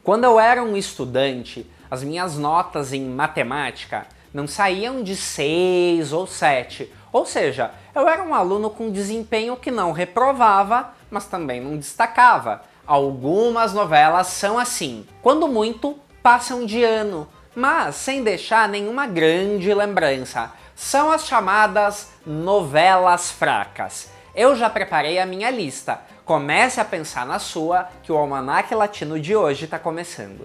Quando eu era um estudante, as minhas notas em matemática não saíam de 6 ou 7, ou seja, eu era um aluno com desempenho que não reprovava, mas também não destacava. Algumas novelas são assim, quando muito, passam de ano, mas sem deixar nenhuma grande lembrança. São as chamadas novelas fracas. Eu já preparei a minha lista. Comece a pensar na sua, que o Almanaque Latino de hoje está começando.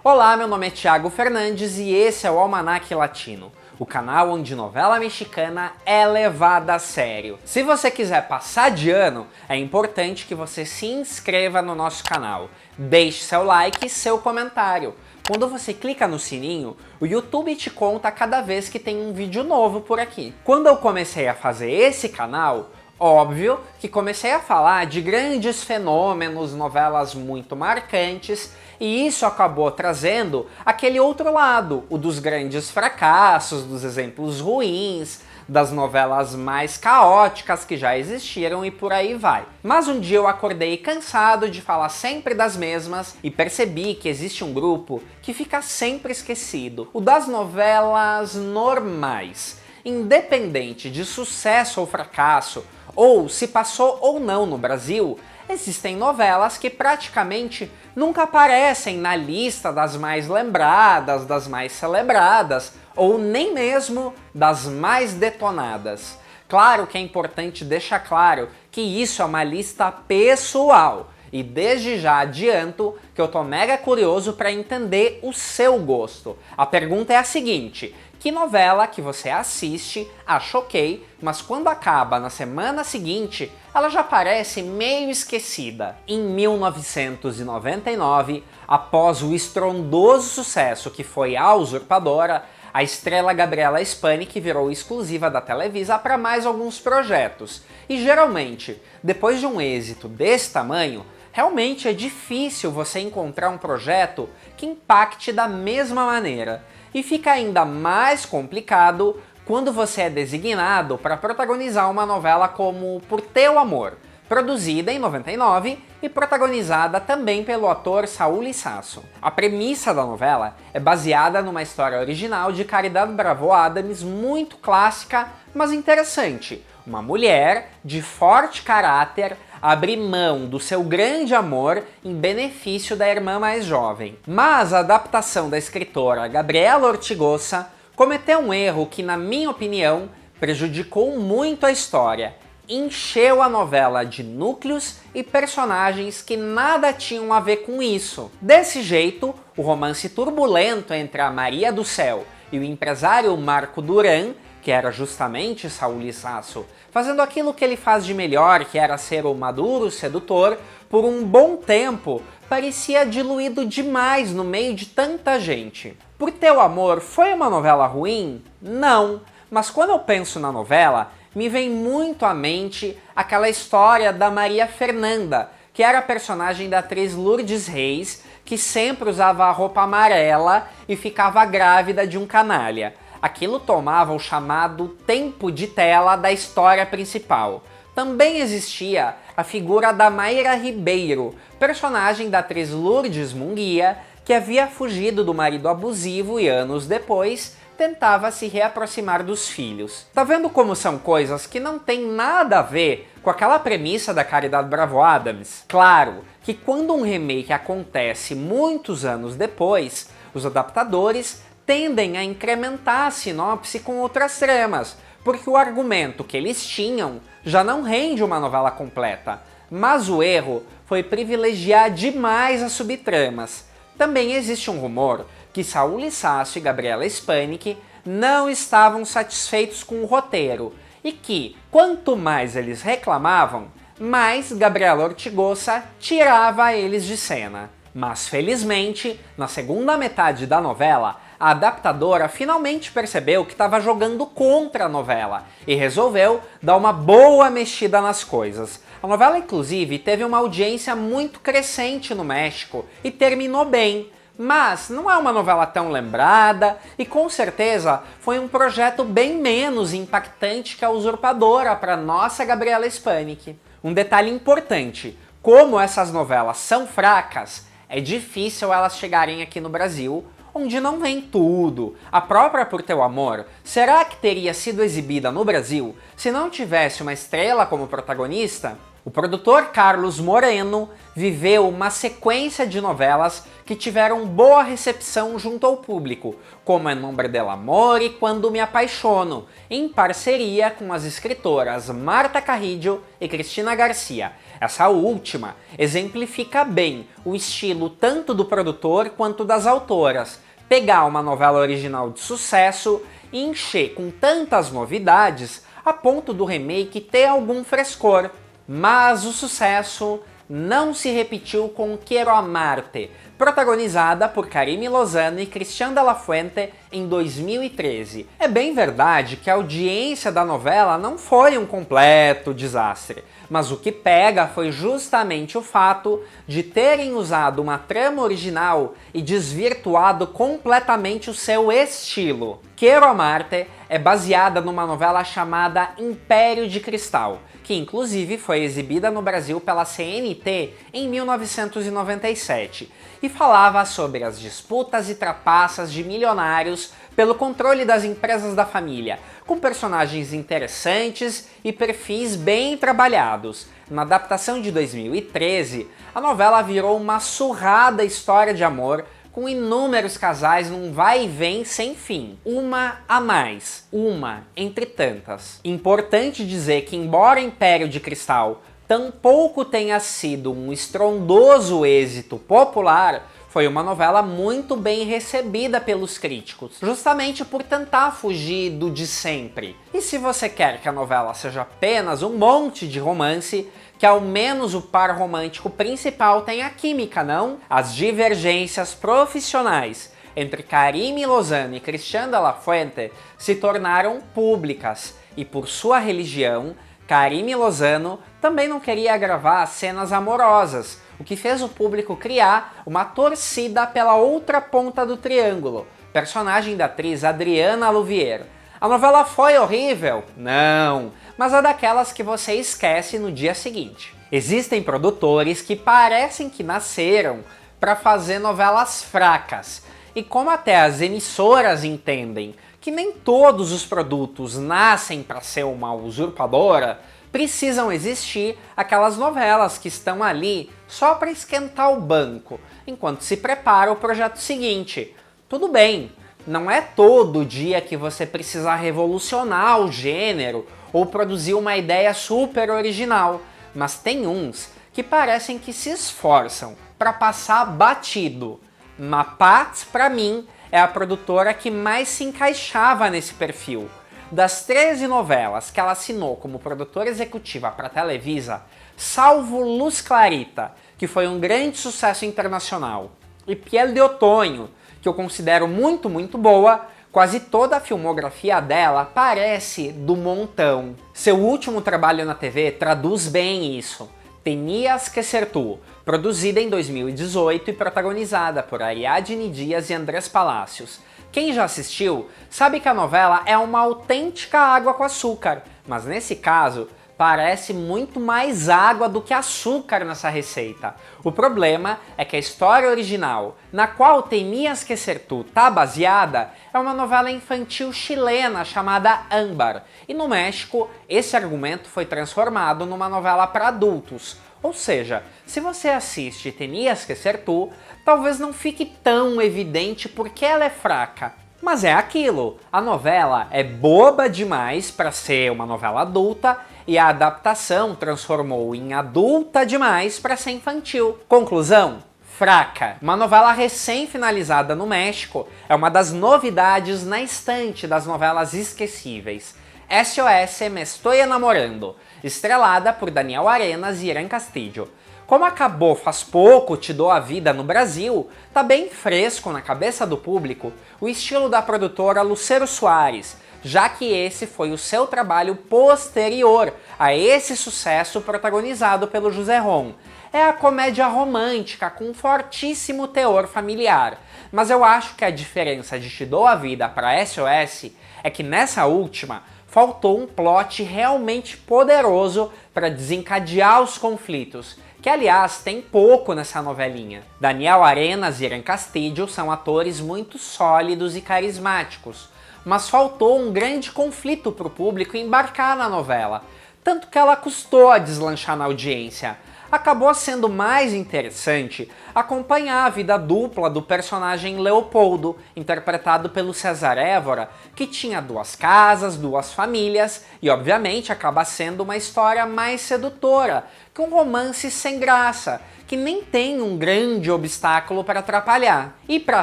Olá, meu nome é Thiago Fernandes e esse é o Almanaque Latino, o canal onde novela mexicana é levada a sério. Se você quiser passar de ano, é importante que você se inscreva no nosso canal, deixe seu like e seu comentário. Quando você clica no sininho, o YouTube te conta cada vez que tem um vídeo novo por aqui. Quando eu comecei a fazer esse canal, óbvio que comecei a falar de grandes fenômenos, novelas muito marcantes, e isso acabou trazendo aquele outro lado, o dos grandes fracassos, dos exemplos ruins, das novelas mais caóticas que já existiram e por aí vai. Mas um dia eu acordei cansado de falar sempre das mesmas e percebi que existe um grupo que fica sempre esquecido, o das novelas normais. Independente de sucesso ou fracasso, ou se passou ou não no Brasil, existem novelas que praticamente nunca aparecem na lista das mais lembradas, das mais celebradas, ou nem mesmo das mais detonadas. Claro que é importante deixar claro que isso é uma lista pessoal, e desde já adianto que eu tô mega curioso para entender o seu gosto. A pergunta é a seguinte: que novela que você assiste, acha ok, mas quando acaba na semana seguinte, ela já parece meio esquecida? Em 1999, após o estrondoso sucesso que foi A Usurpadora, a estrela Gabriela Spanik virou exclusiva da Televisa para mais alguns projetos. E geralmente, depois de um êxito desse tamanho, realmente é difícil você encontrar um projeto que impacte da mesma maneira. E fica ainda mais complicado quando você é designado para protagonizar uma novela como Por Teu Amor, produzida em 99 e protagonizada também pelo ator Saul Lisasso. A premissa da novela é baseada numa história original de Caridad Bravo Adams, muito clássica, mas interessante. Uma mulher de forte caráter abre mão do seu grande amor em benefício da irmã mais jovem. Mas a adaptação da escritora Gabriela Ortigosa cometeu um erro que, na minha opinião, prejudicou muito a história. Encheu a novela de núcleos e personagens que nada tinham a ver com isso. Desse jeito, o romance turbulento entre a Maria do Céu e o empresário Marco Duran, que era justamente Saul Lisasso, fazendo aquilo que ele faz de melhor, que era ser o maduro sedutor, por um bom tempo parecia diluído demais no meio de tanta gente. Por Teu Amor foi uma novela ruim? Não, mas quando eu penso na novela, me vem muito à mente aquela história da Maria Fernanda, que era a personagem da atriz Lourdes Reis, que sempre usava a roupa amarela e ficava grávida de um canalha. Aquilo tomava o chamado tempo de tela da história principal. Também existia a figura da Mayra Ribeiro, personagem da atriz Lourdes Munguia, que havia fugido do marido abusivo e anos depois tentava se reaproximar dos filhos. Tá vendo como são coisas que não tem nada a ver com aquela premissa da Caridad Bravo Adams? Claro que quando um remake acontece muitos anos depois, os adaptadores tendem a incrementar a sinopse com outras tramas, porque o argumento que eles tinham já não rende uma novela completa. Mas o erro foi privilegiar demais as subtramas. Também existe um rumor que Saul Lisasso e Gabriela Spanik não estavam satisfeitos com o roteiro e que, quanto mais eles reclamavam, mais Gabriela Ortigosa tirava eles de cena. Mas felizmente, na segunda metade da novela, a adaptadora finalmente percebeu que estava jogando contra a novela e resolveu dar uma boa mexida nas coisas. A novela, inclusive, teve uma audiência muito crescente no México e terminou bem. Mas não é uma novela tão lembrada e com certeza foi um projeto bem menos impactante que A Usurpadora para nossa Gabriela Spanik. Um detalhe importante, como essas novelas são fracas, é difícil elas chegarem aqui no Brasil, onde não vem tudo. A própria Por Teu Amor, será que teria sido exibida no Brasil se não tivesse uma estrela como protagonista? O produtor Carlos Moreno viveu uma sequência de novelas que tiveram boa recepção junto ao público, como En Nombre del Amor e Quando Me Apaixono, em parceria com as escritoras Marta Carrillo e Cristina Garcia. Essa última exemplifica bem o estilo tanto do produtor quanto das autoras. Pegar uma novela original de sucesso e encher com tantas novidades a ponto do remake ter algum frescor. Mas o sucesso não se repetiu com Quiero Amarte, protagonizada por Carime Lozano e Cristian de la Fuente em 2013. É bem verdade que a audiência da novela não foi um completo desastre, mas o que pega foi justamente o fato de terem usado uma trama original e desvirtuado completamente o seu estilo. Quiero Amarte é baseada numa novela chamada Império de Cristal, que inclusive foi exibida no Brasil pela CNT em 1997, e falava sobre as disputas e trapaças de milionários pelo controle das empresas da família, com personagens interessantes e perfis bem trabalhados. Na adaptação de 2013, a novela virou uma surrada história de amor com inúmeros casais num vai e vem sem fim. Uma a mais, uma entre tantas. Importante dizer que, embora Império de Cristal tampouco tenha sido um estrondoso êxito popular, foi uma novela muito bem recebida pelos críticos, justamente por tentar fugir do de sempre. E se você quer que a novela seja apenas um monte de romance, que ao menos o par romântico principal tenha química, não? As divergências profissionais entre Carime Lozano e Cristian de la Fuente se tornaram públicas, e por sua religião, Carime Lozano também não queria gravar cenas amorosas, o que fez o público criar uma torcida pela outra ponta do triângulo, personagem da atriz Adriana Louvier. A novela foi horrível? Não, mas é daquelas que você esquece no dia seguinte. Existem produtores que parecem que nasceram para fazer novelas fracas, e como até as emissoras entendem que nem todos os produtos nascem para ser uma usurpadora, precisam existir aquelas novelas que estão ali só para esquentar o banco, enquanto se prepara o projeto seguinte. Tudo bem, não é todo dia que você precisa revolucionar o gênero ou produzir uma ideia super original, mas tem uns que parecem que se esforçam para passar batido. Mapat, para mim, é a produtora que mais se encaixava nesse perfil. Das 13 novelas que ela assinou como produtora executiva para a Televisa, salvo Luz Clarita, que foi um grande sucesso internacional, e Piel de Otoño, que eu considero muito boa, quase toda a filmografia dela parece do montão. Seu último trabalho na TV traduz bem isso. Tenías que ser tu, produzida em 2018 e protagonizada por Ariadne Dias e Andrés Palacios. Quem já assistiu sabe que a novela é uma autêntica água com açúcar, mas nesse caso parece muito mais água do que açúcar nessa receita. O problema é que a história original, na qual Tenías que ser tu tá baseada, é uma novela infantil chilena chamada Âmbar, e no México esse argumento foi transformado numa novela para adultos. Ou seja, se você assiste Tenías que ser tu, talvez não fique tão evidente porque ela é fraca. Mas é aquilo, a novela é boba demais para ser uma novela adulta e a adaptação transformou em adulta demais para ser infantil. Conclusão? Fraca. Uma novela recém-finalizada no México é uma das novidades na estante das novelas esquecíveis. SOS Me Estoy Enamorando, estrelada por Daniel Arenas e Irã Castillo. Como acabou faz pouco Te Dou a Vida no Brasil, tá bem fresco na cabeça do público o estilo da produtora Lucero Soares, já que esse foi o seu trabalho posterior a esse sucesso protagonizado pelo José Ron. É a comédia romântica com fortíssimo teor familiar, Mas eu acho que a diferença de Te Dou a Vida para SOS é que nessa última faltou um plot realmente poderoso para desencadear os conflitos, que aliás tem pouco nessa novelinha. Daniel Arenas e Irã Castillo são atores muito sólidos e carismáticos, mas faltou um grande conflito para o público embarcar na novela, tanto que ela custou a deslanchar na audiência. Acabou sendo mais interessante acompanhar a vida dupla do personagem Leopoldo, interpretado pelo César Évora, que tinha 2 casas, 2 famílias, e obviamente acaba sendo uma história mais sedutora, que um romance sem graça, que nem tem um grande obstáculo para atrapalhar. E para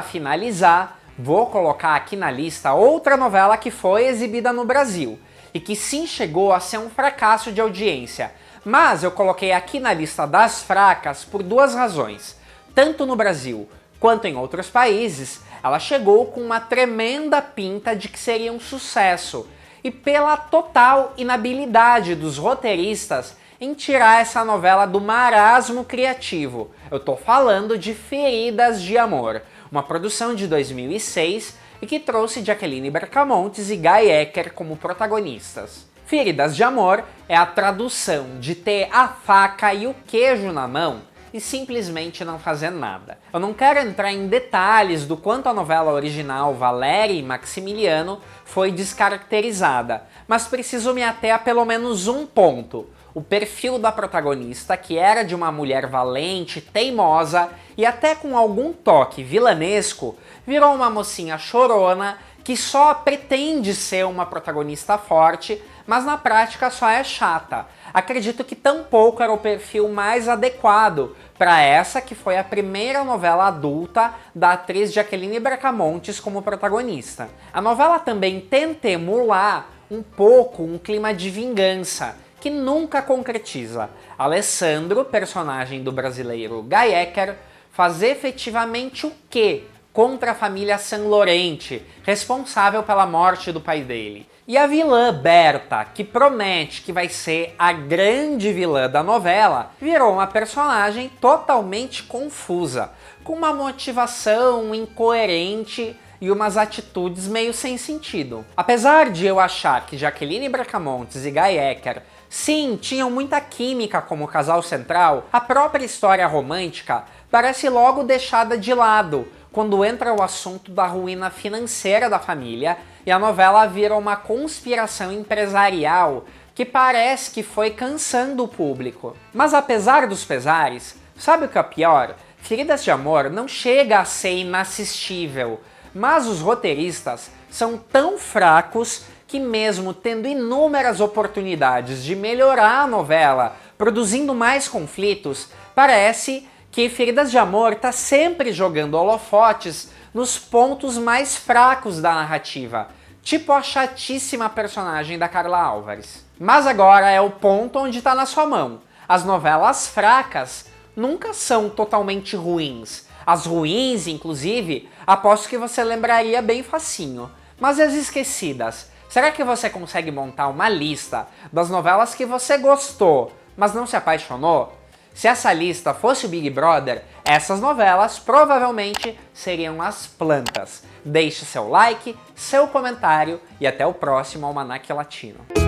finalizar, vou colocar aqui na lista outra novela que foi exibida no Brasil, e que sim chegou a ser um fracasso de audiência, mas eu coloquei aqui na lista das fracas por 2 razões. Tanto no Brasil quanto em outros países, ela chegou com uma tremenda pinta de que seria um sucesso, e pela total inabilidade dos roteiristas em tirar essa novela do marasmo criativo. Eu tô falando de Feridas de Amor, uma produção de 2006 e que trouxe Jaqueline Bracamontes e Guy Ecker como protagonistas. Feridas de Amor é a tradução de ter a faca e o queijo na mão e simplesmente não fazer nada. Eu não quero entrar em detalhes do quanto a novela original Valéria e Maximiliano foi descaracterizada, mas preciso me ater a pelo menos um ponto. O perfil da protagonista, que era de uma mulher valente, teimosa e até com algum toque vilanesco, virou uma mocinha chorona que só pretende ser uma protagonista forte, mas na prática só é chata. Acredito que tampouco era o perfil mais adequado para essa que foi a primeira novela adulta da atriz Jaqueline Bracamontes como protagonista. A novela também tenta emular um pouco um clima de vingança, que nunca concretiza. Alessandro, personagem do brasileiro Guy Ecker, faz efetivamente o quê contra a família Sanlorente, responsável pela morte do pai dele? E a vilã Berta, que promete que vai ser a grande vilã da novela, virou uma personagem totalmente confusa, com uma motivação incoerente e umas atitudes meio sem sentido. Apesar de eu achar que Jaqueline Bracamontes e Guy Ecker sim, tinham muita química como casal central, a própria história romântica parece logo deixada de lado quando entra o assunto da ruína financeira da família e a novela vira uma conspiração empresarial que parece que foi cansando o público. Mas apesar dos pesares, sabe o que é pior? Feridas de Amor não chega a ser inassistível, mas os roteiristas são tão fracos que mesmo tendo inúmeras oportunidades de melhorar a novela, produzindo mais conflitos, parece que Feridas de Amor está sempre jogando holofotes nos pontos mais fracos da narrativa, tipo a chatíssima personagem da Carla Álvares. Mas agora é o ponto onde está na sua mão. As novelas fracas nunca são totalmente ruins. As ruins, inclusive, aposto que você lembraria bem facinho. Mas e as esquecidas? Será que você consegue montar uma lista das novelas que você gostou, mas não se apaixonou? Se essa lista fosse o Big Brother, essas novelas provavelmente seriam as plantas. Deixe seu like, seu comentário e até o próximo Almanac Latino.